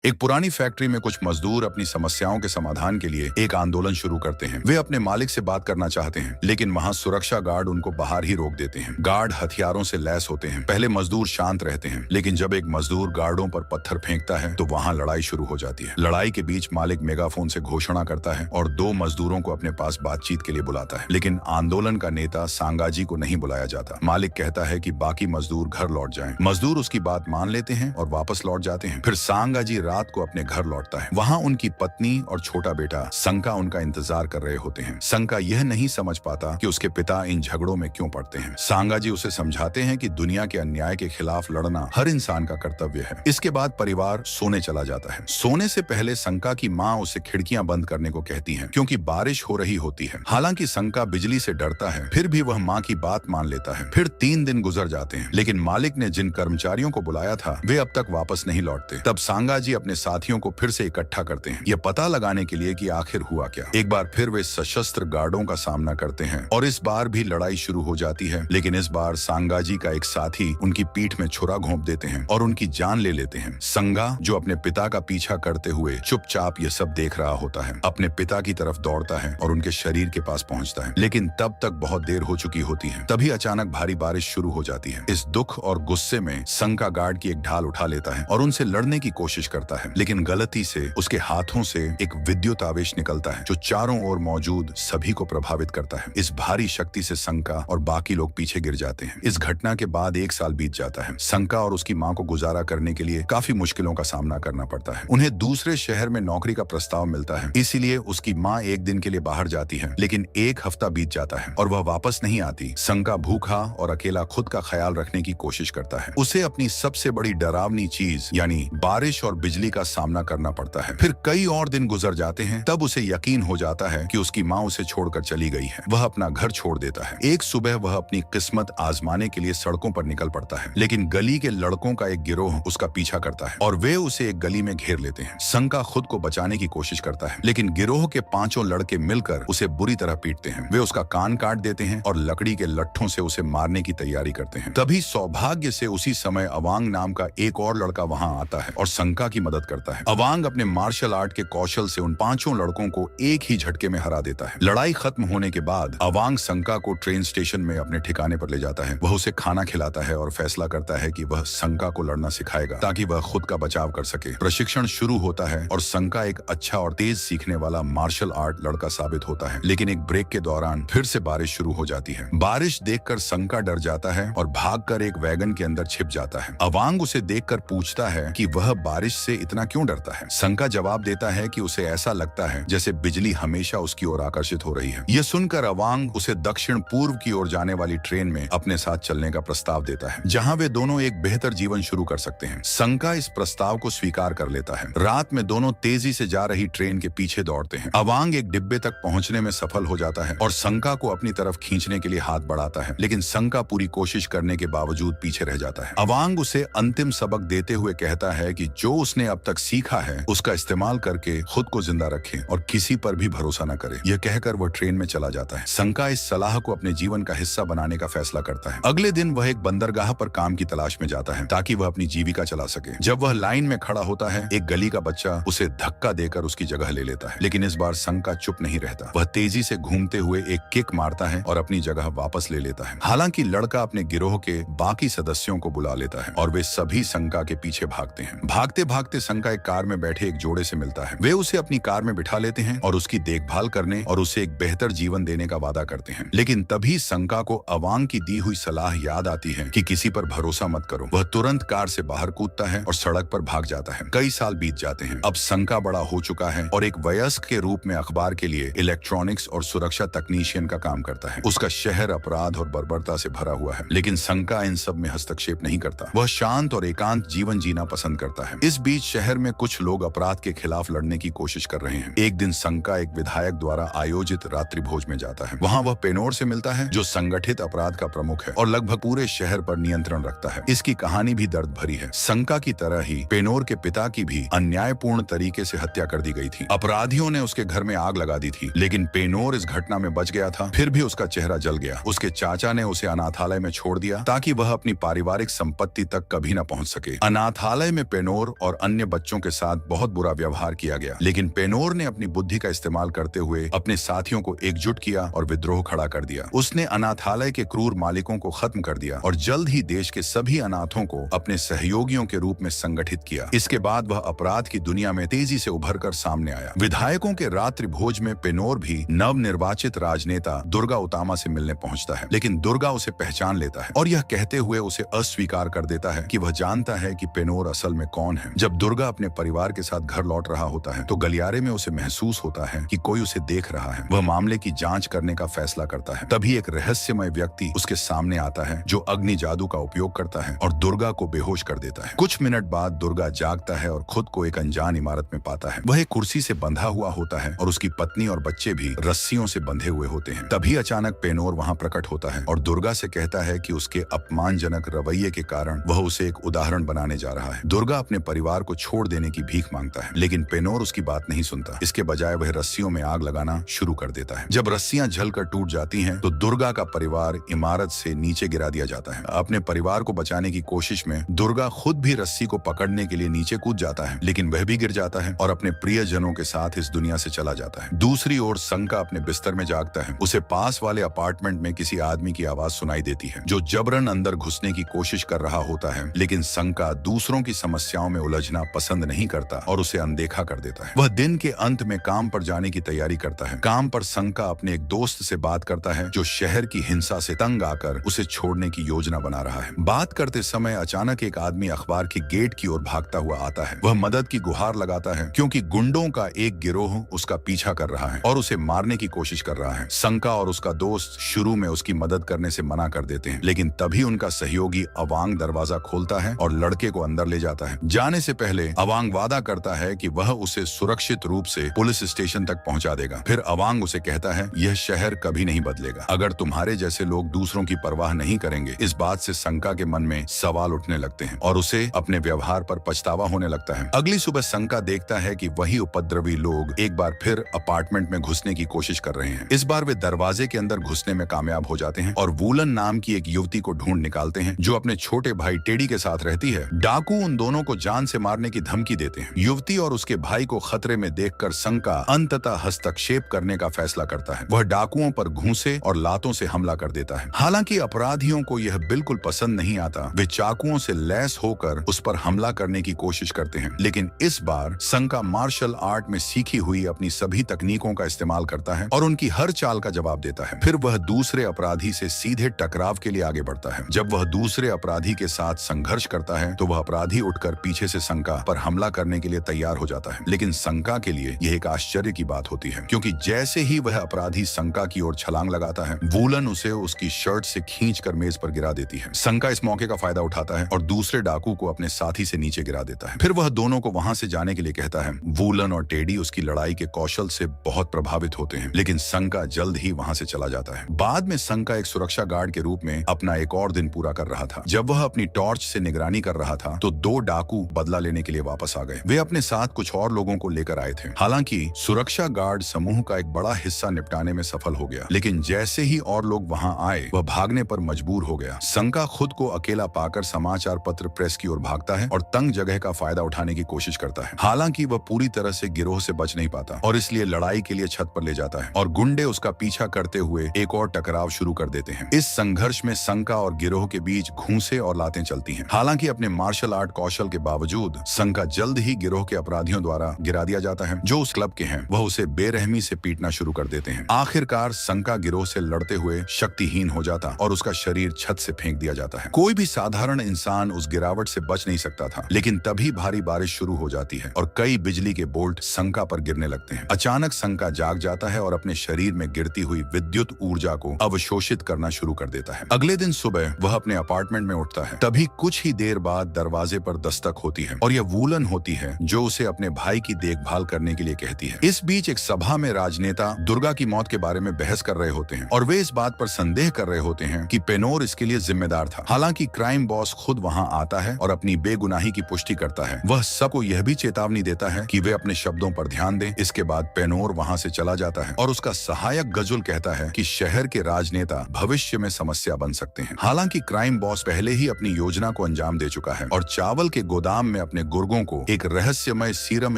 एक पुरानी फैक्ट्री में कुछ मजदूर अपनी समस्याओं के समाधान के लिए एक आंदोलन शुरू करते हैं। वे अपने मालिक से बात करना चाहते हैं, लेकिन वहां सुरक्षा गार्ड उनको बाहर ही रोक देते हैं। गार्ड हथियारों से लैस होते हैं। पहले मजदूर शांत रहते हैं, लेकिन जब एक मजदूर गार्डों पर पत्थर फेंकता है तो वहां लड़ाई शुरू हो जाती है। लड़ाई के बीच मालिक मेगाफोन से घोषणा करता है और दो मजदूरों को अपने पास बातचीत के लिए बुलाता है, लेकिन आंदोलन का नेता सांगाजी को नहीं बुलाया जाता। मालिक कहता है कि बाकी मजदूर घर लौट जाएं। मजदूर उसकी बात मान लेते हैं और वापस लौट जाते हैं। फिर सांगाजी रात को अपने घर लौटता है। वहां उनकी पत्नी और छोटा बेटा संका उनका इंतजार कर रहे होते हैं। संका यह नहीं समझ पाता कि उसके पिता इन झगड़ों में क्यों पड़ते हैं। सांगाजी उसे समझाते हैं कि दुनिया के अन्याय के खिलाफ लड़ना हर इंसान का कर्तव्य है। इसके बाद परिवार सोने चला जाता है। सोने से पहले संका की माँ उसे खिड़कियां बंद करने को कहती है, क्योंकि बारिश हो रही होती है। हालांकि संका बिजली से डरता है, फिर भी वह माँ की बात मान लेता है। फिर 3 दिन गुजर जाते हैं, लेकिन मालिक ने जिन कर्मचारियों को बुलाया था वे अब तक वापस नहीं लौटते। तब सांगाजी अपने साथियों को फिर से इकट्ठा करते हैं, यह पता लगाने के लिए कि आखिर हुआ क्या। एक बार फिर वे सशस्त्र गार्डों का सामना करते हैं और इस बार भी लड़ाई शुरू हो जाती है, लेकिन इस बार सांगाजी का एक साथी उनकी पीठ में छुरा घोंप देते हैं और उनकी जान ले लेते हैं। संगा, जो अपने पिता का पीछा करते हुए चुपचाप ये सब देख रहा होता है, अपने पिता की तरफ दौड़ता है और उनके शरीर के पास पहुंचता है, लेकिन तब तक बहुत देर हो चुकी होती है। तभी अचानक भारी बारिश शुरू हो जाती है। इस दुख और गुस्से में संगा गार्ड की एक ढाल उठा लेता है और उनसे लड़ने की कोशिश करता है, लेकिन गलती से उसके हाथों से एक विद्युत आवेश निकलता है जो चारों ओर मौजूद सभी को प्रभावित करता है। इस भारी शक्ति से संका और बाकी लोग पीछे गिर जाते हैं। इस घटना के बाद 1 साल बीत जाता है। संका और उसकी मां को गुजारा करने के लिए काफी मुश्किलों का सामना करना पड़ता है। उन्हें दूसरे शहर में नौकरी का प्रस्ताव मिलता है, इसीलिए उसकी मां एक दिन के लिए बाहर जाती है, लेकिन 1 हफ्ता बीत जाता है और वह वापस नहीं आती। संका भूखा और अकेला खुद का ख्याल रखने की कोशिश करता है। उसे अपनी सबसे बड़ी डरावनी चीज यानी बारिश और बिजली का सामना करना पड़ता है। फिर कई और दिन गुजर जाते हैं, तब उसे यकीन हो जाता है कि उसकी माँ उसे छोड़कर चली गई है। वह अपना घर छोड़ देता है। एक सुबह वह अपनी किस्मत आजमाने के लिए सड़कों पर निकल पड़ता है, लेकिन गली के लड़कों का एक गिरोह उसका पीछा करता है और वे उसे एक गली में घेर लेते हैं। संका खुद को बचाने की कोशिश करता है, लेकिन गिरोह के 5 लड़के मिलकर उसे बुरी तरह पीटते हैं। वे उसका कान काट देते हैं और लकड़ी के लट्ठों से उसे मारने की तैयारी करते हैं। तभी सौभाग्य से उसी समय अवांग नाम का एक और लड़का वहां आता है और संका की मदद करता है। अवांग अपने मार्शल आर्ट के कौशल से उन 5 लड़कों को एक ही झटके में हरा देता है। लड़ाई खत्म होने के बाद अवांग संका को ट्रेन स्टेशन में अपने ठिकाने पर ले जाता है। वह उसे खाना खिलाता है और फैसला करता है कि वह संका को लड़ना सिखाएगा ताकि वह खुद का बचाव कर सके। प्रशिक्षण शुरू होता है और संका एक अच्छा और तेज सीखने वाला मार्शल आर्ट लड़का साबित होता है, लेकिन एक ब्रेक के दौरान फिर से बारिश शुरू हो जाती है। बारिश देखकर संका डर जाता है और भागकर एक वैगन के अंदर छिप जाता है। अवांग उसे देखकर पूछता है कि वह बारिश से इतना क्यों डरता है। संका जवाब देता है कि उसे ऐसा लगता है जैसे बिजली हमेशा उसकी ओर आकर्षित हो रही है। यह सुनकर अवांग उसे दक्षिण पूर्व की ओर जाने वाली ट्रेन में अपने साथ चलने का प्रस्ताव देता है, जहां वे दोनों एक बेहतर जीवन शुरू कर सकते हैं। संका इस प्रस्ताव को स्वीकार कर लेता है। रात में दोनों तेजी से जा रही ट्रेन के पीछे दौड़ते हैं। अवांग एक डिब्बे तक पहुंचने में सफल हो जाता है और संका को अपनी तरफ खींचने के लिए हाथ बढ़ाता है, लेकिन संका पूरी कोशिश करने के बावजूद पीछे रह जाता है। अवांग उसे अंतिम सबक देते हुए कहता है कि जो उसने अब तक सीखा है उसका इस्तेमाल करके खुद को जिंदा रखे और किसी पर भी भरोसा न करे। यह कहकर वह ट्रेन में चला जाता है। संका इस सलाह को अपने जीवन का हिस्सा बनाने का फैसला करता है। अगले दिन वह एक बंदरगाह पर काम की तलाश में जाता है ताकि वह अपनी जीविका चला सके। जब वह लाइन में खड़ा होता है, एक गली का बच्चा उसे धक्का देकर उसकी जगह ले लेता है, लेकिन इस बार संका चुप नहीं रहता। वह तेजी से घूमते हुए एक किक मारता है और अपनी जगह वापस ले लेता है। हालांकि लड़का अपने गिरोह के बाकी सदस्यों को बुला लेता है और वे सभी संका के पीछे भागते हैं। भागते भागते संका एक कार में बैठे एक जोड़े से मिलता है। वे उसे अपनी कार में बिठा लेते हैं और उसकी देखभाल करने और उसे एक बेहतर जीवन देने का वादा करते हैं। लेकिन तभी संका को अवांग की दी हुई सलाह याद आती है कि किसी पर भरोसा मत करो। वह तुरंत कार से बाहर कूदता है और सड़क पर भाग जाता है। कई साल बीत जाते हैं। अब संका बड़ा हो चुका है और एक वयस्क के रूप में अखबार के लिए इलेक्ट्रॉनिक्स और सुरक्षा तकनीशियन का काम करता है। उसका शहर अपराध और बर्बरता से भरा हुआ है, लेकिन संका इन सब में हस्तक्षेप नहीं करता। वह शांत और एकांत जीवन जीना पसंद करता है। इस बीच शहर में कुछ लोग अपराध के खिलाफ लड़ने की कोशिश कर रहे हैं। एक दिन संका एक विधायक द्वारा आयोजित रात्रि भोज में जाता है। वहां वह पेनोर से मिलता है, जो संगठित अपराध का प्रमुख है और लगभग पूरे शहर पर नियंत्रण रखता है। इसकी कहानी भी दर्द भरी है। संका की तरह ही पेनोर के पिता की भी अन्यायपूर्ण तरीके से हत्या कर दी गई थी। अपराधियों ने उसके घर में आग लगा दी थी, लेकिन पेनोर इस घटना में बच गया था। फिर भी उसका चेहरा जल गया। उसके चाचा ने उसे अनाथालय में छोड़ दिया ताकि वह अपनी पारिवारिक संपत्ति तक कभी न पहुंच सके। अनाथालय में पेनोर और अन्य बच्चों के साथ बहुत बुरा व्यवहार किया गया, लेकिन पेनोर ने अपनी बुद्धि का इस्तेमाल करते हुए अपने साथियों को एकजुट किया और विद्रोह खड़ा कर दिया। उसने अनाथालय के क्रूर मालिकों को खत्म कर दिया और जल्द ही देश के सभी अनाथों को अपने सहयोगियों के रूप में संगठित किया। इसके बाद वह अपराध की दुनिया में तेजी से उभरकर सामने आया। विधायकों के रात्रि भोज में पेनोर भी नवनिर्वाचित राजनेता दुर्गा उतामा से मिलने पहुंचता है, लेकिन दुर्गा उसे पहचान लेता है और यह कहते हुए उसे अस्वीकार कर देता है कि वह जानता है कि पेनोर असल में कौन है। जब दुर्गा अपने परिवार के साथ घर लौट रहा होता है तो गलियारे में उसे महसूस होता है कि कोई उसे देख रहा है। वह मामले की जांच करने का फैसला करता है। तभी एक रहस्यमय व्यक्ति उसके सामने आता है जो अग्नि जादू का उपयोग करता है और दुर्गा को बेहोश कर देता है। कुछ मिनट बाद दुर्गा जागता है और खुद को एक अनजान इमारत में पाता है। वह एक कुर्सी से बंधा हुआ होता है और उसकी पत्नी और बच्चे भी रस्सियों से बंधे हुए होते हैं। तभी अचानक पेनोर वहां प्रकट होता है और दुर्गा से कहता है कि उसके अपमानजनक रवैये के कारण वह उसे एक उदाहरण बनाने जा रहा है। दुर्गा अपने परिवार को छोड़ देने की भीख मांगता है, लेकिन पेनोर उसकी बात नहीं सुनता। इसके बजाय वह रस्सियों में आग लगाना शुरू कर देता है। जब रस्सियां जलकर टूट जाती हैं, तो दुर्गा का परिवार इमारत से नीचे गिरा दिया जाता है। अपने परिवार को बचाने की कोशिश में दुर्गा खुद भी रस्सी को पकड़ने के लिए नीचे कूद जाता है, लेकिन वह भी गिर जाता है और अपने प्रियजनों के साथ इस दुनिया से चला जाता है। दूसरी ओर संका अपने बिस्तर में जागता है। उसे पास वाले अपार्टमेंट में किसी आदमी की आवाज सुनाई देती है जो जबरन अंदर घुसने की कोशिश कर रहा होता है, लेकिन संका दूसरों की समस्याओं में उलझना पसंद नहीं करता और उसे अनदेखा कर देता है। वह दिन के अंत में काम पर जाने की तैयारी करता है। काम पर संका अपने एक दोस्त से बात करता है जो शहर की हिंसा से तंग आकर उसे छोड़ने की योजना बना रहा है। बात करते समय अचानक एक आदमी अखबार के गेट की ओर भागता हुआ आता है। वह मदद की गुहार लगाता है क्योंकि गुंडों का एक गिरोह उसका पीछा कर रहा है और उसे मारने की कोशिश कर रहा है। संका और उसका दोस्त शुरू में उसकी मदद करने से मना कर देते हैं, लेकिन तभी उनका सहयोगी अवांग दरवाजा खोलता है और लड़के को अंदर ले जाता है। जाने से पहले अवांग वादा करता है कि वह उसे सुरक्षित रूप से पुलिस स्टेशन तक पहुंचा देगा। फिर अवांग उसे कहता है, यह शहर कभी नहीं बदलेगा अगर तुम्हारे जैसे लोग दूसरों की परवाह नहीं करेंगे। इस बात से संका के मन में सवाल उठने लगते हैं और उसे अपने व्यवहार पर पछतावा होने लगता है। अगली सुबह संका देखता है कि वही उपद्रवी लोग एक बार फिर अपार्टमेंट में घुसने की कोशिश कर रहे हैं। इस बार वे दरवाजे के अंदर घुसने में कामयाब हो जाते हैं और वूलन नाम की एक युवती को ढूंढ निकालते हैं जो अपने छोटे भाई टेडी के साथ रहती है। डाकू उन दोनों को जान से मारने की धमकी देते हैं। युवती और उसके भाई को खतरे में देखकर संका अंततः हस्तक्षेप करने का फैसला करता है। वह डाकुओं पर घूंसे और लातों से हमला कर देता है। हालांकि अपराधियों को यह बिल्कुल पसंद नहीं आता। वे चाकुओं से लैस होकर उस पर हमला करने की कोशिश करते हैं, लेकिन इस बार संका मार्शल आर्ट में सीखी हुई अपनी सभी तकनीकों का इस्तेमाल करता है और उनकी हर चाल का जवाब देता है। फिर वह दूसरे अपराधी से सीधे टकराव के लिए आगे बढ़ता है। जब वह दूसरे अपराधी के साथ संघर्ष करता है तो वह अपराधी उठकर पीछे से संका पर हमला करने के लिए तैयार हो जाता है, लेकिन संका के लिए यह एक आश्चर्य की बात होती है क्योंकि जैसे ही वह अपराधी संका की ओर छलांग लगाता है, वूलन उसे उसकी शर्ट से खींचकर मेज पर गिरा देती है। संका इस मौके का फायदा उठाता है और दूसरे डाकू को अपने साथी से नीचे गिरा देता है। फिर वह दोनों को वहां से जाने के लिए कहता है। वूलन और टेडी उसकी लड़ाई के कौशल से बहुत प्रभावित होते हैं, लेकिन संका जल्द ही वहां से चला जाता है। बाद में संका एक सुरक्षा गार्ड के रूप में अपना एक और दिन पूरा कर रहा था। जब वह अपनी टॉर्च से निगरानी कर रहा था तो दो डाकू बदला लेने के लिए वापस आ गए। वे अपने साथ कुछ और लोगों को लेकर आए थे। हालांकि सुरक्षा गार्ड समूह का एक बड़ा हिस्सा निपटाने में सफल हो गया, लेकिन जैसे ही और लोग वहां आए वह भागने पर मजबूर हो गया। संका खुद को अकेला पाकर समाचार पत्र प्रेस की ओर भागता है और तंग जगह का फायदा उठाने की कोशिश करता है। हालांकि वह पूरी तरह से गिरोह से बच नहीं पाता और इसलिए लड़ाई के लिए छत पर ले जाता है और गुंडे उसका पीछा करते हुए एक और टकराव शुरू कर देते हैं। इस संघर्ष में संका और गिरोह के बीच घूंसे और लातें चलती हैं। हालांकि अपने मार्शल आर्ट कौशल के बावजूद संका जल्द ही गिरोह के अपराधियों द्वारा गिरा दिया जाता है जो उस क्लब के हैं। वह उसे बेरहमी से पीटना शुरू कर देते हैं। आखिरकार संका गिरोह से लड़ते हुए शक्तिहीन हो जाता और उसका शरीर छत से फेंक दिया जाता है। कोई भी साधारण इंसान उस गिरावट से बच नहीं सकता था, लेकिन तभी भारी बारिश शुरू हो जाती है और कई बिजली के बोल्ट संका पर गिरने लगते हैं। अचानक संका जाग जाता है और अपने शरीर में गिरती हुई विद्युत ऊर्जा को अवशोषित करना शुरू कर देता है। अगले दिन सुबह वह अपने अपार्टमेंट में उठता है। तभी कुछ ही देर बाद दरवाजे पर दस्तक होती है और यह वूलन होती है जो उसे अपने भाई की देखभाल करने के लिए कहती है। इस बीच एक सभा में राजनेता दुर्गा की मौत के बारे में बहस कर रहे होते हैं और वे इस बात पर संदेह कर रहे होते हैं कि पेनोर इसके लिए जिम्मेदार था। हालांकि क्राइम बॉस खुद वहां आता है और अपनी बेगुनाही की पुष्टि करता है। वह सबको यह भी चेतावनी देता है कि वे अपने शब्दों पर ध्यान दें। इसके बाद पेनोर वहां से चला जाता है और उसका सहायक गजुल कहता है कि शहर के राजनेता भविष्य में समस्या बन सकते हैं। हालांकि क्राइम बॉस पहले ही अपनी योजना को अंजाम दे चुका है और चावल के गोदाम में अपने अपने गुर्गों को एक रहस्यमय सीरम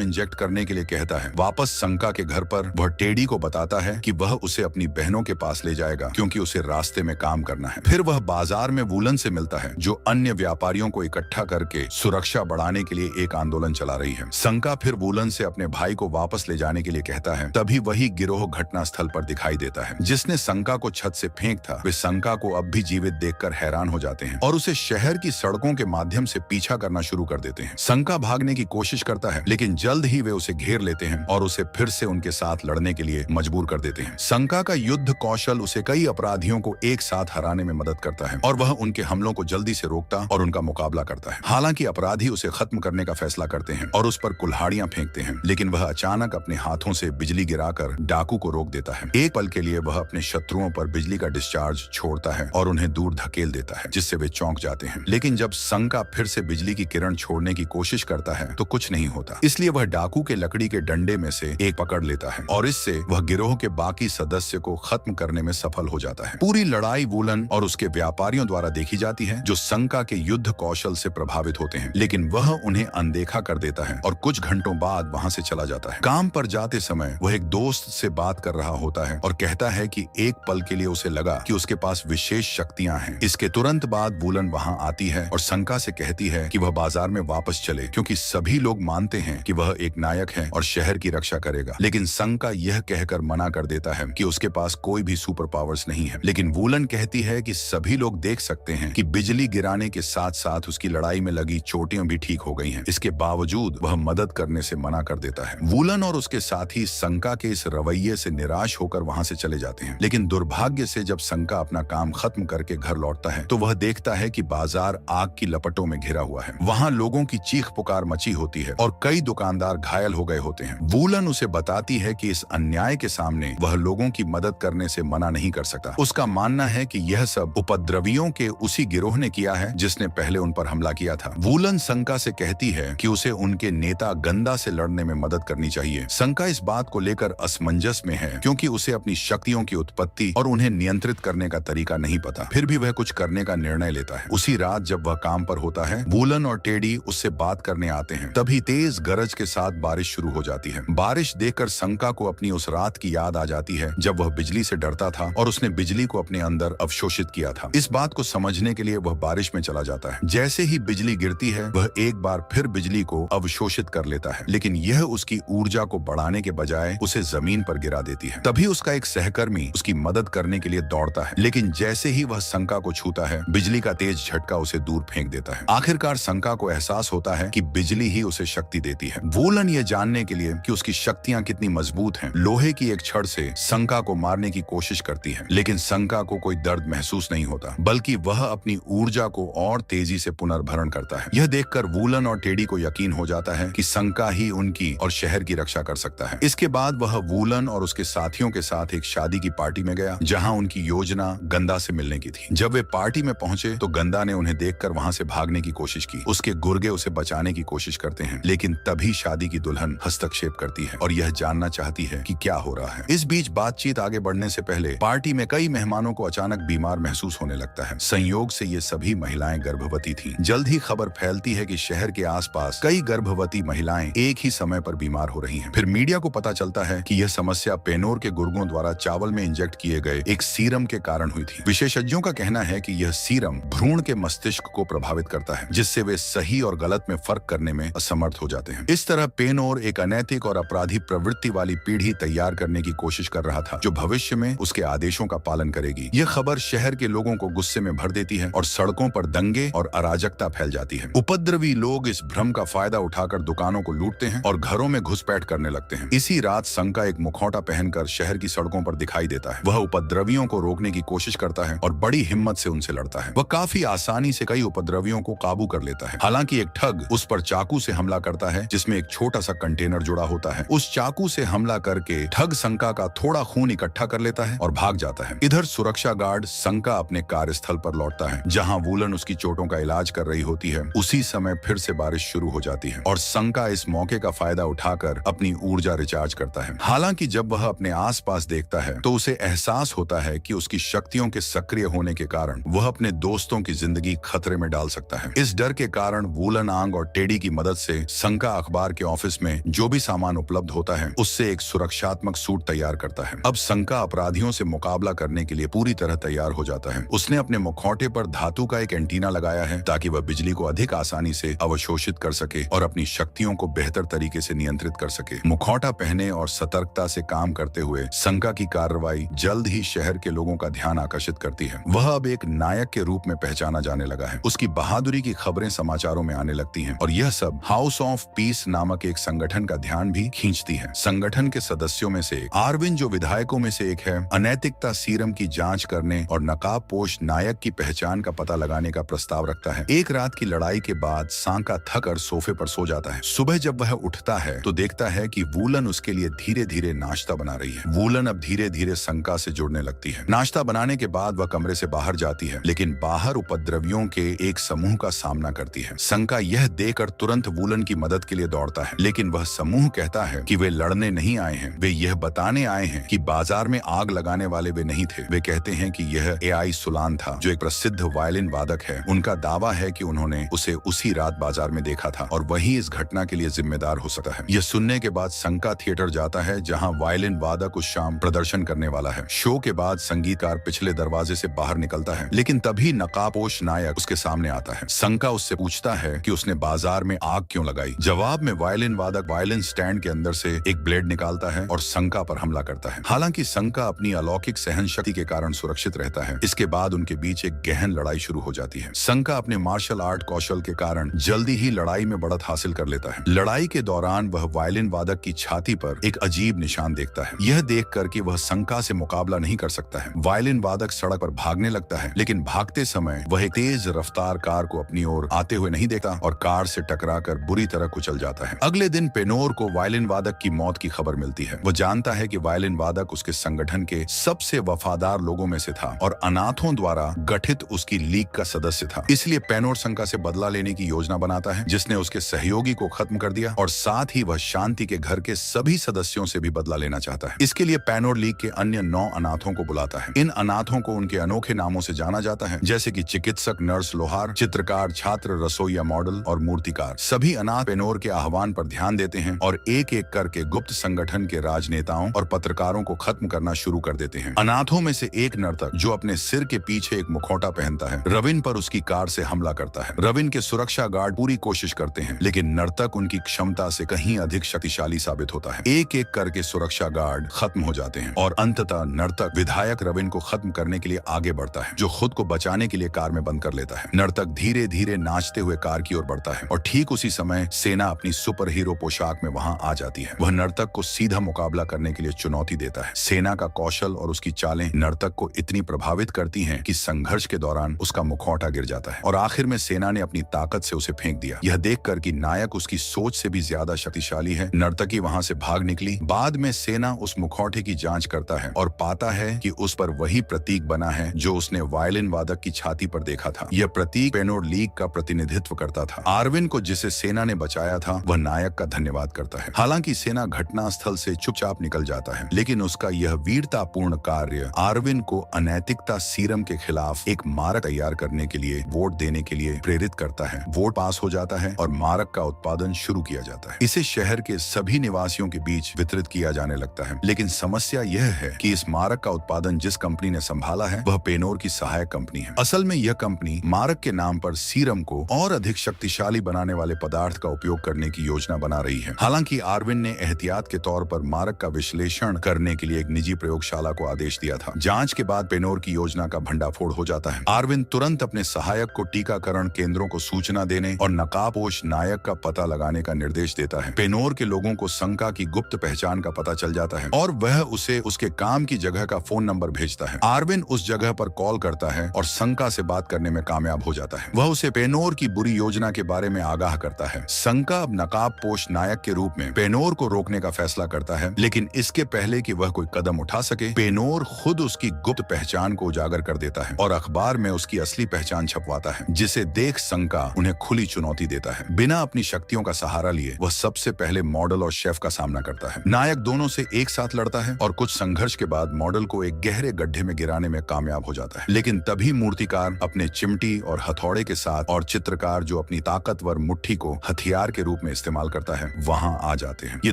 इंजेक्ट करने के लिए कहता है। वापस शंका के घर पर वह टेडी को बताता है कि वह उसे अपनी बहनों के पास ले जाएगा क्योंकि उसे रास्ते में काम करना है। फिर वह बाजार में वूलन से मिलता है जो अन्य व्यापारियों को इकट्ठा करके सुरक्षा बढ़ाने के लिए एक आंदोलन चला रही है। शंका फिर वूलन से अपने भाई को वापस ले जाने के लिए कहता है। तभी वही गिरोह घटना स्थल पर दिखाई देता है जिसने शंका को छत से फेंक था। वे शंका को अब भी जीवित देखकर हैरान हो जाते हैं और उसे शहर की सड़कों के माध्यम से पीछा करना शुरू कर देते हैं। शंका भागने की कोशिश करता है लेकिन जल्द ही वे उसे घेर लेते हैं और उसे फिर से उनके साथ लड़ने के लिए मजबूर कर देते हैं। शंका का युद्ध कौशल उसे कई अपराधियों को एक साथ हराने में मदद करता है और वह उनके हमलों को जल्दी से रोकता और उनका मुकाबला करता है। हालांकि अपराधी उसे खत्म करने का फैसला करते हैं और उस पर कुल्हाड़ियां फेंकते हैं, लेकिन वह अचानक अपने हाथों से बिजली गिराकर डाकू को रोक देता है। एक पल के लिए वह अपने शत्रुओं पर बिजली का डिस्चार्ज छोड़ता है और उन्हें दूर धकेल देता है जिससे वे चौंक जाते हैं। लेकिन जब शंका फिर से बिजली की किरण छोड़ने की कोशिश करता है तो कुछ नहीं होता। इसलिए वह डाकू के लकड़ी के डंडे में से एक पकड़ लेता है और इससे वह गिरोह के बाकी सदस्य को खत्म करने में सफल हो जाता है। पूरी लड़ाई वूलन और उसके व्यापारियों द्वारा देखी जाती है जो शंका के युद्ध कौशल से प्रभावित होते हैं, लेकिन वह उन्हें अनदेखा कर देता है और कुछ घंटों बाद वहां से चला जाता है। काम पर जाते समय वह एक दोस्त से बात कर रहा होता है और कहता है कि एक पल के लिए उसे लगा कि उसके पास विशेष शक्तियां हैं। इसके तुरंत बाद वूलन वहां आती है और शंका से कहती है कि वह बाजार में वापस चले क्योंकि सभी लोग मानते हैं कि वह एक नायक है और शहर की रक्षा करेगा। लेकिन शंका यह कहकर मना कर देता है कि उसके पास कोई भी सुपर पावर्स नहीं है। लेकिन वूलन कहती है कि सभी लोग देख सकते हैं कि बिजली गिराने के साथ साथ उसकी लड़ाई में लगी चोटियां भी ठीक हो गई हैं। इसके बावजूद वह मदद करने से मना कर देता है। वूलन और उसके साथी शंका के इस रवैये से निराश होकर वहां से चले जाते हैं। लेकिन दुर्भाग्य से जब शंका अपना काम खत्म करके घर लौटता है तो वह देखता है कि बाजार आग की लपटों में घिरा हुआ है। वहां लोगों की चीख पुकार मची होती है और कई दुकानदार घायल हो गए होते हैं। वूलन उसे बताती है कि इस अन्याय के सामने वह लोगों की मदद करने से मना नहीं कर सकता। उसका मानना है कि यह सब उपद्रवियों के उसी गिरोह ने किया है जिसने पहले उन पर हमला किया था। वूलन शंका से कहती है कि उसे उनके नेता गंदा से लड़ने में मदद करनी चाहिए। शंका इस बात को लेकर असमंजस में है क्योंकि उसे अपनी शक्तियों की उत्पत्ति और उन्हें नियंत्रित करने का तरीका नहीं पता। फिर भी वह कुछ करने का निर्णय लेता है। उसी रात जब वह काम पर होता है, वूलन और टेडी उससे बात करने आते हैं। तभी तेज गरज के साथ बारिश शुरू हो जाती है। बारिश देखकर शंका को अपनी उस रात की याद आ जाती है जब वह बिजली से डरता था और उसने बिजली को अपने अंदर अवशोषित किया था। इस बात को समझने के लिए वह बारिश में चला जाता है। जैसे ही बिजली गिरती है वह एक बार फिर बिजली को अवशोषित कर लेता है, लेकिन यह उसकी ऊर्जा को बढ़ाने के बजाय उसे जमीन पर गिरा देती है। तभी उसका एक सहकर्मी उसकी मदद करने के लिए दौड़ता है, लेकिन जैसे ही वह शंका को छूता है बिजली का तेज झटका उसे दूर फेंक देता है। आखिरकार शंका को एहसास होता है कि बिजली ही उसे शक्ति देती है। वूलन ये जानने के लिए कि उसकी शक्तियां कितनी मजबूत हैं, लोहे की एक छड़ से शंका को मारने की कोशिश करती है, लेकिन शंका को कोई दर्द महसूस नहीं होता, बल्कि वह अपनी ऊर्जा को और तेजी से पुनर्भरण करता है। यह देखकर वूलन और टेडी को यकीन हो जाता है कि शंका ही उनकी और शहर की रक्षा कर सकता है। इसके बाद वह वूलन और उसके साथियों के साथ एक शादी की पार्टी में गया जहां उनकी योजना गंदा से मिलने की थी। जब वे पार्टी में पहुंचे तो गंदा ने उन्हें देखकर वहां से भागने की कोशिश की। उसके गुर्गे उसे बचाने की कोशिश करते हैं, लेकिन तभी शादी की दुल्हन हस्तक्षेप करती है और यह जानना चाहती है कि क्या हो रहा है। इस बीच बातचीत आगे बढ़ने से पहले पार्टी में कई मेहमानों को अचानक बीमार महसूस होने लगता है। संयोग से ये सभी महिलाएं गर्भवती थीं। जल्द ही खबर फैलती है कि शहर के आसपास कई गर्भवती महिलाएं एक ही समय पर बीमार हो रही हैं। फिर मीडिया को पता चलता है कि यह समस्या पेनोर के गुर्गों द्वारा चावल में इंजेक्ट किए गए एक सीरम के कारण हुई थी। विशेषज्ञों का कहना है कि यह सीरम भ्रूण के मस्तिष्क को प्रभावित करता है, जिससे वे सही और गलत में फर्क करने में असमर्थ हो जाते हैं। इस तरह पेनोर एक अनैतिक और अपराधी प्रवृत्ति वाली पीढ़ी तैयार करने की कोशिश कर रहा था जो भविष्य में उसके आदेशों का पालन करेगी। यह खबर शहर के लोगों को गुस्से में भर देती है और सड़कों पर दंगे और अराजकता फैल जाती है। उपद्रवी लोग इस भ्रम का फायदा उठाकर दुकानों को लूटते हैं और घरों में घुसपैठ करने लगते हैं। इसी रात शंका एक मुखौटा पहनकर शहर की सड़कों पर दिखाई देता है। वह उपद्रवियों को रोकने की कोशिश करता है और बड़ी हिम्मत से उनसे लड़ता है। वह काफी आसानी से कई उपद्रवियों को काबू कर लेता है। हालांकि एक ठग उस पर चाकू से हमला करता है जिसमें एक छोटा सा कंटेनर जुड़ा होता है। उस चाकू से हमला करके ठग शंका का थोड़ा खून इकट्ठा कर लेता है और भाग जाता है। इधर सुरक्षा गार्ड शंका अपने कार्यस्थल पर लौटता है जहां वूलन उसकी चोटों का इलाज कर रही होती है। उसी समय फिर से बारिश शुरू हो जाती है और शंका इस मौके का फायदा उठाकर अपनी ऊर्जा रिचार्ज करता है। हालांकि जब वह अपने आसपास देखता है तो उसे एहसास होता है कि उसकी शक्तियों के सक्रिय होने के कारण वह अपने दोस्तों की जिंदगी खतरे में डाल सकता है। इस डर के कारण वूलन आग वांग और टेडी की मदद से संका अखबार के ऑफिस में जो भी सामान उपलब्ध होता है उससे एक सुरक्षात्मक सूट तैयार करता है। अब संका अपराधियों से मुकाबला करने के लिए पूरी तरह तैयार हो जाता है। उसने अपने मुखौटे पर धातु का एक एंटीना लगाया है ताकि वह बिजली को अधिक आसानी से अवशोषित कर सके और अपनी शक्तियों को बेहतर तरीके से नियंत्रित कर सके। मुखौटा पहने और सतर्कता से काम करते हुए संका की कार्रवाई जल्द ही शहर के लोगों का ध्यान आकर्षित करती है। वह अब एक नायक के रूप में पहचाना जाने लगा है। उसकी बहादुरी की खबरें समाचारों में आने लगती हैं और यह सब हाउस ऑफ पीस नामक एक संगठन का ध्यान भी खींचती है। संगठन के सदस्यों में से आरविन, जो विधायकों में से एक है, अनैतिकता सीरम की जांच करने और नकाबपोश नायक की पहचान का पता लगाने का प्रस्ताव रखता है। एक रात की लड़ाई के बाद सांका थक कर सोफे पर सो जाता है। सुबह जब वह उठता है तो देखता है कि वूलन उसके लिए धीरे धीरे नाश्ता बना रही है। वूलन अब धीरे धीरे संका से जुड़ने लगती है। नाश्ता बनाने के बाद वह कमरे से बाहर जाती है, लेकिन बाहर उपद्रवियों के एक समूह का सामना करती है। संका यह देखकर तुरंत वूलन की मदद के लिए दौड़ता है, लेकिन वह समूह कहता है कि वे लड़ने नहीं आए हैं, वे यह बताने आए हैं कि बाजार में आग लगाने वाले वे नहीं थे। वे कहते हैं कि यह एआई सुलान था, जो एक प्रसिद्ध वायलिन वादक है। उनका दावा है कि उन्होंने उसे उसी रात बाजार में देखा था और वही इस घटना के लिए जिम्मेदार हो सकता है। यह सुनने के बाद संका थिएटर जाता है, जहां वायलिन वादक उस शाम प्रदर्शन करने वाला है। शो के बाद संगीतकार पिछले दरवाजे से बाहर निकलता है, लेकिन तभी नकाबपोश नायक उसके सामने आता है। संका उससे पूछता है कि उसने बाजार में आग क्यों लगाई। जवाब में वायलिन वादक वायलिन स्टैंड के अंदर से एक ब्लेड निकालता है और संका पर हमला करता है। हालांकि संका अपनी अलौकिक सहन शक्ति के कारण सुरक्षित रहता है। इसके बाद उनके बीच एक गहन लड़ाई शुरू हो जाती है। संका अपने मार्शल आर्ट कौशल के कारण जल्दी ही लड़ाई में बढ़त हासिल कर लेता है। लड़ाई के दौरान वह वायलिन वादक की छाती पर एक अजीब निशान देखता है। यह देखकर कि वह संका से मुकाबला नहीं कर सकता है, वायलिन वादक सड़क पर भागने लगता है, लेकिन भागते समय वह एक तेज रफ्तार कार को अपनी ओर आते हुए नहीं देखता और कार से टकराकर बुरी तरह कुचल जाता है। अगले दिन पेनोर को वायलिन वादक की मौत की खबर मिलती है। वह जानता है कि वायलिन वादक उसके संगठन के सबसे वफादार लोगों में से था और अनाथों द्वारा गठित उसकी लीग का सदस्य था। इसलिए पेनोर संका से बदला लेने की योजना बनाता है, जिसने उसके सहयोगी को खत्म कर दिया और साथ ही वह शांति के घर के सभी सदस्यों से भी बदला लेना चाहता है। इसके लिए पेनोर लीग के अन्य 9 अनाथों को बुलाता है। इन अनाथों को उनके अनोखे नामों से जाना जाता है, जैसे कि चिकित्सक, नर्स, लोहार, चित्रकार, छात्र, रसोईया, मॉडल और मूर्तिकार। सभी अनाथ पेनोर के आह्वान पर ध्यान देते हैं और एक एक करके गुप्त संगठन के राजनेताओं और पत्रकारों को खत्म करना शुरू कर देते हैं। अनाथों में से एक नर्तक, जो अपने सिर के पीछे एक मुखौटा पहनता है, रविन पर उसकी कार से हमला करता है। रविन के सुरक्षा गार्ड पूरी कोशिश करते हैं, लेकिन नर्तक उनकी क्षमता से कहीं अधिक शक्तिशाली साबित होता है। एक एक करके सुरक्षा गार्ड खत्म हो जाते हैं और अंततः नर्तक विधायक रविन को खत्म करने के लिए आगे बढ़ता है, जो खुद को बचाने के लिए कार में बंद कर लेता है। नर्तक धीरे धीरे नाचते हुए कार की ओर बढ़ता है और ठीक उसी समय सेना अपनी सुपर हीरो पोशाक में वहां आ जाती है। वह नर्तक को सीधा मुकाबला करने के लिए चुनौती देता है। सेना का कौशल और उसकी चालें नर्तक को इतनी प्रभावित करती हैं कि संघर्ष के दौरान उसका मुखौटा गिर जाता है और आखिर में सेना ने अपनी ताकत से उसे फेंक दिया। यह देखकर कि नायक उसकी सोच से भी ज्यादा शक्तिशाली है, नर्तकी वहां से भाग निकली। बाद में सेना उस मुखौटे की जांच करता है और पाता है कि उस पर वही प्रतीक बना है जो उसने वायलिन वादक की छाती पर देखा था। यह प्रतीक पेनोर लीग का प्रतिनिधित्व करता था। आरविन को जिसे सेना ने बचाया था, वह नायक का धन्यवाद करता है। हालांकि सेना घटना स्थल से चुपचाप निकल जाता है, लेकिन उसका यह वीरतापूर्ण कार्य आरविन को अनैतिकता सीरम के खिलाफ एक मारक तैयार करने के लिए वोट देने के लिए प्रेरित करता है। वोट पास हो जाता है और मारक का उत्पादन शुरू किया जाता है। इसे शहर के सभी निवासियों के बीच वितरित किया जाने लगता है, लेकिन समस्या यह है कि इस मारक का उत्पादन जिस कंपनी ने संभाला है वह पेनोर की सहायक कंपनी है। असल में यह कंपनी मारक के नाम पर सीरम को और अधिक शक्तिशाली बनाने वाले पदार्थ का उपयोग करने की योजना बना रही है। हालांकि आरविन ने एहतियात के तौर पर मारक का विश्लेषण करने के लिए एक निजी प्रयोगशाला को आदेश दिया था। जांच के बाद पेनोर की योजना का भंडाफोड़ हो जाता है। आरविन तुरंत अपने सहायक को टीकाकरण केंद्रों को सूचना देने और नकाबपोश नायक का पता लगाने का निर्देश देता है। पेनोर के लोगों को संका की गुप्त पहचान का पता चल जाता है और वह उसे उसके काम की जगह का फोन नंबर भेजता है। आरविन उस जगह पर कॉल करता है और संका से बात करने में कामयाब हो जाता है। वह उसे पेनोर की बुरी योजना के बारे में आगाह करता है। संका अब नकाबपोश नायक के रूप में पेनोर को रोकने का फैसला करता है, लेकिन इसके पहले कि वह कोई कदम उठा सके, पेनोर खुद उसकी गुप्त पहचान को उजागर कर देता है और अखबार में उसकी असली पहचान छपवाता है, जिसे देख संका उन्हें खुली चुनौती देता है। बिना अपनी शक्तियों का सहारा लिए वह सबसे पहले मॉडल और शेफ का सामना करता है। नायक दोनों से एक साथ लड़ता है और कुछ संघर्ष के बाद मॉडल को एक गहरे गड्ढे में गिराने में कामयाब हो जाता है। लेकिन तभी मूर्तिकार अपने चिमटी और हथौड़े के साथ और चित्रकार जो अपनी ताकत ताकतवर मुट्ठी को हथियार के रूप में इस्तेमाल करता है वहां आ जाते हैं। ये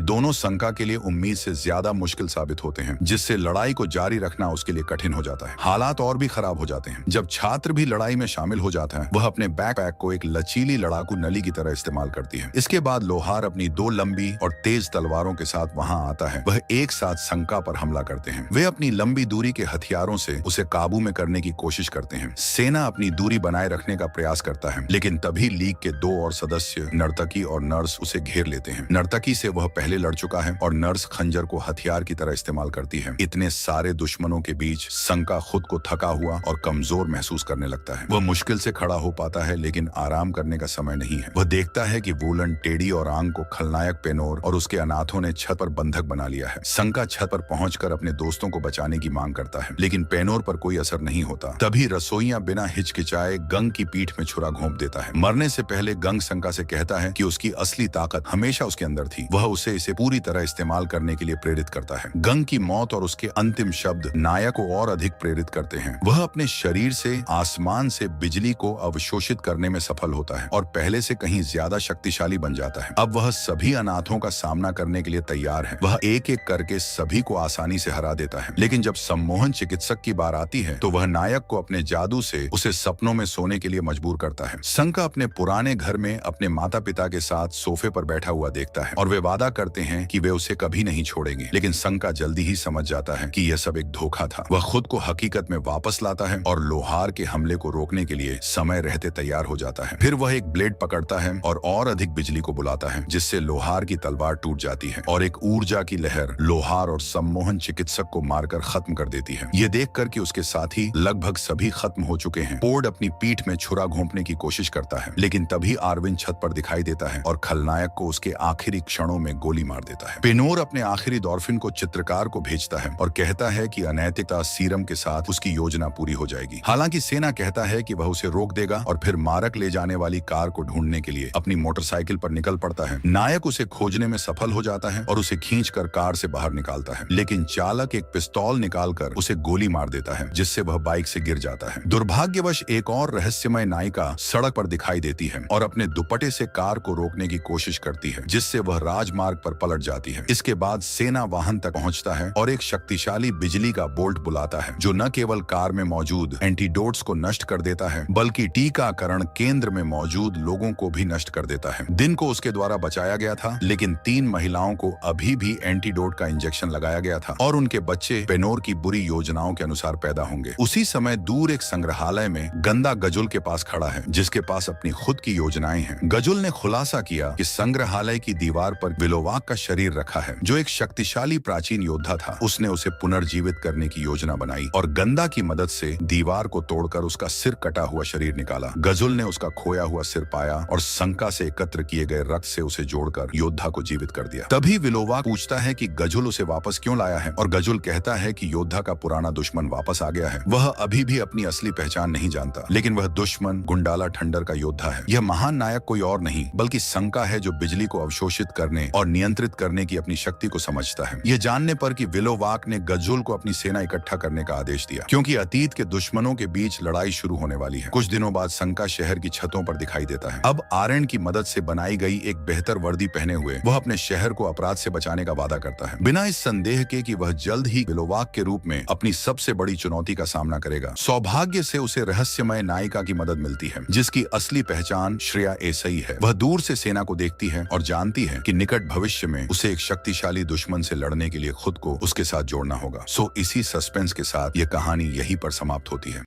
दोनों शंका के लिए उम्मीद से ज्यादा मुश्किल साबित होते हैं, जिससे लड़ाई को जारी रखना उसके लिए कठिन हो जाता है। हालात और भी खराब हो जाते हैं जब छात्र भी लड़ाई में शामिल हो जाता है। वह अपने बैकपैक को एक लचीली लड़ाकू नली की तरह इस्तेमाल करती है। इसके बाद लोहार अपनी 2 लंबी और तेज तलवारों के साथ वहां आता है। वह एक साथ शंका पर हमला करते हैं। वे अपनी लंबी दूरी के हथियारों से उसे काबू में करने की कोशिश करते हैं। सेना अपनी दूरी बनाए रखने का प्रयास करता है, लेकिन तभी लीग के 2 और सदस्य नर्तकी और नर्स उसे घेर लेते हैं। नर्तकी से वह पहले लड़ चुका है और नर्स खंजर को हथियार की तरह इस्तेमाल करती है। इतने सारे दुश्मनों के बीच शंका खुद को थका हुआ और कमजोर महसूस करने लगता है। वह मुश्किल से खड़ा हो पाता है, लेकिन आराम करने का समय नहीं है। वह देखता है कि वूलन, टेडी और आंग को खलनायक पेनोर और उसके अनाथों ने छत पर बंधक बना लिया है। शंका छत पर पहुंचकर अपने दोस्तों को बचाने की मांग करता है, लेकिन पेनोर पर कोई असर नहीं होता। तभी रसोइया बिना हिचकिचाए गंग की पीठ में छुरा घोंप देता है। मरने से पहले गंग शंका से कहता है कि उसकी असली ताकत हमेशा उसके अंदर थी। वह उसे इसे पूरी तरह इस्तेमाल करने के लिए प्रेरित करता है। गंग की मौत और उसके अंतिम शब्द नायक को और अधिक प्रेरित करते हैं। वह अपने शरीर से आसमान से बिजली को अवशोषित करने में सफल होता है और पहले से कहीं ज्यादा शक्तिशाली बन जाता है। अब वह सभी अनाथों का सामना करने के लिए तैयार है। वह एक एक करके सभी को आसानी से हरा देता है, लेकिन जब सम्मोहन चिकित्सक की बार आती है तो वह नायक को अपने जादू से उसे सपनों में सोने के लिए मजबूर करता है। शंका अपने पुराने घर में अपने माता पिता के साथ सोफे पर बैठा हुआ देखता है और वे वादा करते हैं कि वे उसे कभी नहीं छोड़ेंगे, लेकिन शंका जल्दी ही समझ जाता है कि यह सब एक धोखा था। वह खुद को हकीकत में वापस लाता है और लोहार के हमले को रोकने के लिए समय रहते तैयार हो जाता है। फिर वह एक ब्लेड पकड़ता है और अधिक बिजली को बुलाता है, जिससे लोहार की तलवार टूट जाती है और एक ऊर्जा की लहर लोहार और सम्मोहन चिकित्सक को मारकर खत्म कर देती है। यह देखकर कि उसके साथी लगभग सभी खत्म हो चुके हैं, पोर्ड अपनी पीठ में छुरा घोंपने की कोशिश करता है, लेकिन तभी आर्विन छत पर दिखाई देता है और खलनायक को उसके आखिरी क्षणों में गोली मार देता है। पेनोर अपने आखिरी डॉल्फिन को चित्रकार को भेजता है और कहता है कि अनैतिकता सीरम के साथ उसकी योजना पूरी हो जाएगी। हालांकि सेना कहता है कि वह उसे रोक देगा और फिर मारक ले जाने वाली कार को ढूंढने के लिए अपनी मोटरसाइकिल पर निकल पड़ता है। नायक उसे खोजने में सफल हो जाता है और उसे खींचकर कार से बाहर निकालता है, लेकिन चालक एक पिस्तौल निकालकर उसे गोली मार देता है, जिससे वह बाइक से गिर जाता है। दुर्भाग्यवश एक और रहस्यमय नायिका सड़क पर दिखाई देती है और अपने दुपट्टे से कार को रोकने की कोशिश करती है, जिससे वह राजमार्ग पर पलट जाती है। इसके बाद सेना वाहन तक पहुंचता है और एक शक्तिशाली बिजली का बोल्ट बुलाता है, जो न केवल कार में मौजूद एंटीडोट्स को नष्ट कर देता है, बल्कि टीकाकरण केंद्र में मौजूद लोगों को भी नष्ट कर देता है। दिन को उसके द्वारा बचाया गया था, लेकिन 3 महिलाओं को अभी भी एंटीडोट का इंजेक्शन लगाया गया था और उनके बच्चे पेनोर की बुरी योजनाओं के अनुसार पैदा होंगे। उसी समय दूर एक संग्रहालय में गंदा गजुल के पास खड़ा है, जिसके पास अपनी खुद की योजनाएं हैं। गजुल ने खुलासा किया कि संग्रहालय की दीवार पर विलोवाक का शरीर रखा है, जो एक शक्तिशाली प्राचीन योद्धा था। उसने उसे पुनर्जीवित करने की योजना बनाई और गंदा की मदद से दीवार को तोड़कर उसका सिर कटा हुआ शरीर निकाला। गजुल ने उसका खोया हुआ सिर पाया और शंका से एकत्र किए गए रक्त से उसे जोड़कर योद्धा को जीवित कर दिया। तभी विलोवाक पूछता है कि गजुल उसे वापस क्यों लाया है और गजुल कहता है कि योद्धा का पुराना दुश्मन वापस आ गया है। वह अभी भी अपनी असली पहचान नहीं जानता, लेकिन वह दुश्मन गुंडाला ठंडर का योद्धा है। यह महान नायक कोई और नहीं बल्कि शंका है, जो बिजली को अवशोषित करने और नियंत्रित करने की अपनी शक्ति को समझता है। यह जानने पर कि विलोवाक ने गजुल को अपनी सेना इकट्ठा करने का आदेश दिया, क्योंकि अतीत के दुश्मनों के बीच लड़ाई शुरू होने वाली है। कुछ दिनों बाद शंका शहर की छतों पर दिखाई देता है। अब आर्यन की मदद से बनाई गई एक बेहतर वर्दी पहने हुए वह अपने शहर को अपराध से बचाने का वादा करता है, बिना इस संदेह के कि वह जल्द ही विलोवाक के रूप में अपनी सबसे बड़ी चुनौती का सामना करेगा। सौभाग्य से उसे रहस्यमय नायिका की मदद मिलती है, जिसकी असली पहचान श्रेया एसई है। वह दूर से सेना को देखती है और जानती है कि निकट भविष्य में उसे एक शक्तिशाली दुश्मन से लड़ने के लिए खुद को उसके साथ जोड़ना होगा। इसी सस्पेंस के साथ यह कहानी यहीं पर समाप्त होती है।